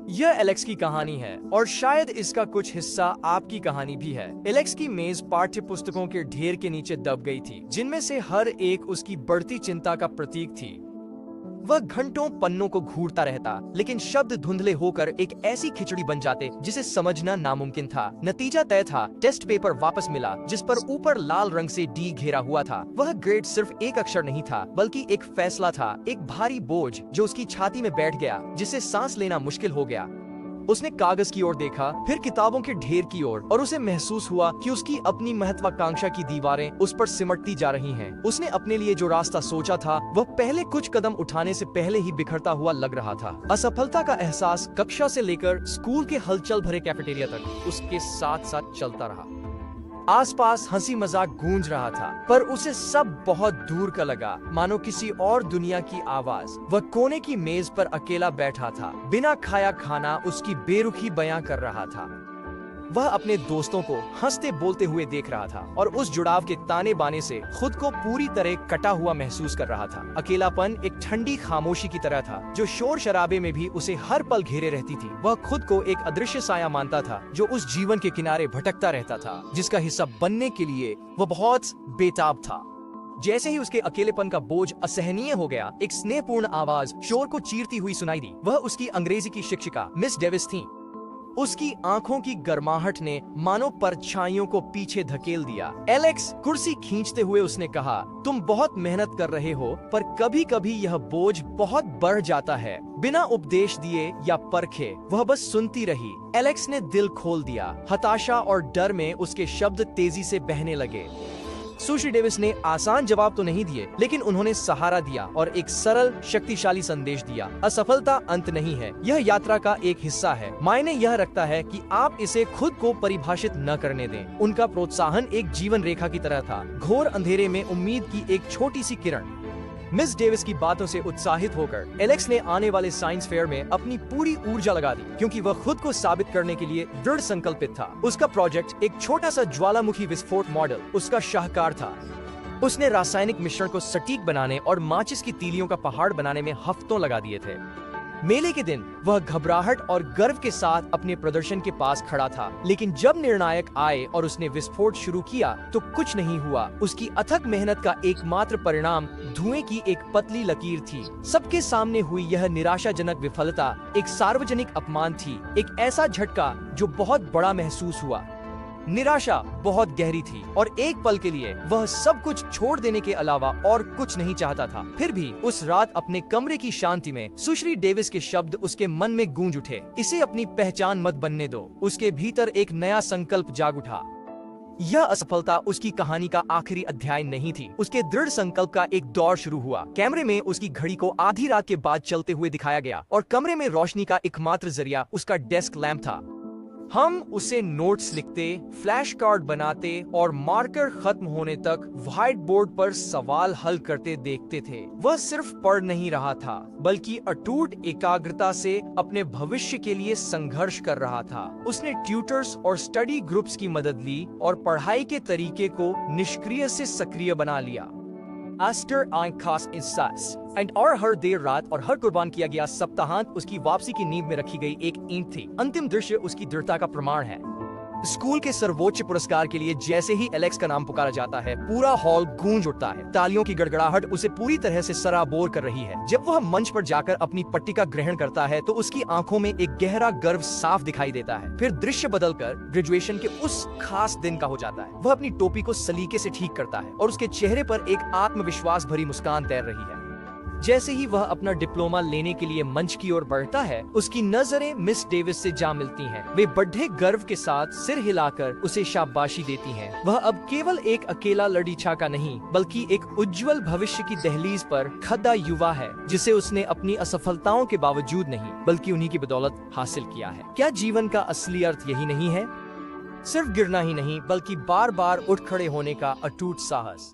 यह एलेक्स की कहानी है और शायद इसका कुछ हिस्सा आपकी कहानी भी है। एलेक्स की मेज पाठ्य पुस्तकों के ढेर के नीचे दब गई थी, जिनमें से हर एक उसकी बढ़ती चिंता का प्रतीक थी। वह घंटों पन्नों को घूरता रहता, लेकिन शब्द धुंधले होकर एक ऐसी खिचड़ी बन जाते जिसे समझना नामुमकिन था। नतीजा तय था। टेस्ट पेपर वापस मिला, जिस पर ऊपर लाल रंग से डी घेरा हुआ था। वह ग्रेड सिर्फ एक अक्षर नहीं था, बल्कि एक फैसला था, एक भारी बोझ जो उसकी छाती में बैठ गया, जिससे सांस लेना मुश्किल हो गया। उसने कागज की ओर देखा, फिर किताबों के ढेर की ओर, और उसे महसूस हुआ कि उसकी अपनी महत्वाकांक्षा की दीवारें उस पर सिमटती जा रही हैं। उसने अपने लिए जो रास्ता सोचा था, वह पहले कुछ कदम उठाने से पहले ही बिखरता हुआ लग रहा था। असफलता का एहसास कक्षा से लेकर स्कूल के हलचल भरे कैफेटेरिया तक उसके साथ साथ चलता रहा। आसपास हंसी मजाक गूंज रहा था, पर उसे सब बहुत दूर का लगा, मानो किसी और दुनिया की आवाज। वह कोने की मेज पर अकेला बैठा था, बिना खाया खाना उसकी बेरुखी बयां कर रहा था। वह अपने दोस्तों को हंसते बोलते हुए देख रहा था और उस जुड़ाव के ताने बाने से खुद को पूरी तरह कटा हुआ महसूस कर रहा था। अकेलापन एक ठंडी खामोशी की तरह था, जो शोर शराबे में भी उसे हर पल घेरे रहती थी। वह खुद को एक अदृश्य साया मानता था, जो उस जीवन के किनारे भटकता रहता था, जिसका हिस्सा बनने के लिए वह बहुत बेताब था। जैसे ही उसके अकेलेपन का बोझ असहनीय हो गया, एक स्नेहपूर्ण आवाज शोर को चीरती हुई सुनाई दी। वह उसकी अंग्रेजी की शिक्षिका मिस डेविस थी। उसकी आंखों की गर्माहट ने मानो परछाइयों को पीछे धकेल दिया। एलेक्स, कुर्सी खींचते हुए उसने कहा, तुम बहुत मेहनत कर रहे हो, पर कभी कभी यह बोझ बहुत बढ़ जाता है। बिना उपदेश दिए या परखे वह बस सुनती रही। एलेक्स ने दिल खोल दिया। हताशा और डर में उसके शब्द तेजी से बहने लगे। सुश्री डेविस ने आसान जवाब तो नहीं दिए, लेकिन उन्होंने सहारा दिया और एक सरल शक्तिशाली संदेश दिया। असफलता अंत नहीं है, यह यात्रा का एक हिस्सा है। मायने यह रखता है कि आप इसे खुद को परिभाषित न करने दें। उनका प्रोत्साहन एक जीवन रेखा की तरह था, घोर अंधेरे में उम्मीद की एक छोटी सी किरण। मिस डेविस की बातों से उत्साहित होकर एलेक्स ने आने वाले साइंस फेयर में अपनी पूरी ऊर्जा लगा दी, क्योंकि वह खुद को साबित करने के लिए दृढ़ संकल्पित था। उसका प्रोजेक्ट एक छोटा सा ज्वालामुखी विस्फोट मॉडल उसका शाहकार था। उसने रासायनिक मिश्रण को सटीक बनाने और माचिस की तीलियों का पहाड़ बनाने में हफ्तों लगा दिए थे। मेले के दिन वह घबराहट और गर्व के साथ अपने प्रदर्शन के पास खड़ा था, लेकिन जब निर्णायक आए और उसने विस्फोट शुरू किया तो कुछ नहीं हुआ। उसकी अथक मेहनत का एकमात्र परिणाम धुएं की एक पतली लकीर थी। सबके सामने हुई यह निराशाजनक विफलता एक सार्वजनिक अपमान थी, एक ऐसा झटका जो बहुत बड़ा महसूस हुआ। निराशा बहुत गहरी थी और एक पल के लिए वह सब कुछ छोड़ देने के अलावा और कुछ नहीं चाहता था। फिर भी उस रात अपने कमरे की शांति में सुश्री डेविस के शब्द उसके मन में गूंज उठे, इसे अपनी पहचान मत बनने दो। उसके भीतर एक नया संकल्प जाग उठा। यह असफलता उसकी कहानी का आखिरी अध्याय नहीं थी। उसके दृढ़ संकल्प का एक दौर शुरू हुआ। कैमरे में उसकी घड़ी को आधी रात के बाद चलते हुए दिखाया गया और कमरे में रोशनी का एकमात्र जरिया उसका डेस्क लैंप था। हम उसे नोट्स लिखते, फ्लैश कार्ड बनाते और मार्कर खत्म होने तक व्हाइट बोर्ड पर सवाल हल करते देखते थे। वह सिर्फ पढ़ नहीं रहा था, बल्कि अटूट एकाग्रता से अपने भविष्य के लिए संघर्ष कर रहा था। उसने ट्यूटर्स और स्टडी ग्रुप्स की मदद ली और पढ़ाई के तरीके को निष्क्रिय से सक्रिय बना लिया। आस्टर आंखास इंसास और हर देर रात और हर कुर्बान किया गया सप्ताहांत उसकी वापसी की नींव में रखी गई एक ईंट थी। अंतिम दृश्य उसकी दृढ़ता का प्रमाण है। स्कूल के सर्वोच्च पुरस्कार के लिए जैसे ही एलेक्स का नाम पुकारा जाता है, पूरा हॉल गूंज उठता है। तालियों की गड़गड़ाहट उसे पूरी तरह से सराबोर कर रही है। जब वह मंच पर जाकर अपनी पट्टिका ग्रहण करता है तो उसकी आंखों में एक गहरा गर्व साफ दिखाई देता है। फिर दृश्य बदलकर ग्रेजुएशन के उस खास दिन का हो जाता है। वह अपनी टोपी को सलीके से ठीक करता है और उसके चेहरे पर एक आत्मविश्वास भरी मुस्कान तैर रही है। जैसे ही वह अपना डिप्लोमा लेने के लिए मंच की ओर बढ़ता है, उसकी नजरें मिस डेविस से जा मिलती हैं। वे बड़े गर्व के साथ सिर हिलाकर उसे शाबाशी देती हैं। वह अब केवल एक अकेला लड़ी छाका नहीं, बल्कि एक उज्जवल भविष्य की दहलीज पर खड़ा युवा है, जिसे उसने अपनी असफलताओं के बावजूद नहीं, बल्कि उन्हीं की बदौलत हासिल किया है। क्या जीवन का असली अर्थ यही नहीं है? सिर्फ गिरना ही नहीं, बल्कि बार बार उठ खड़े होने का अटूट साहस।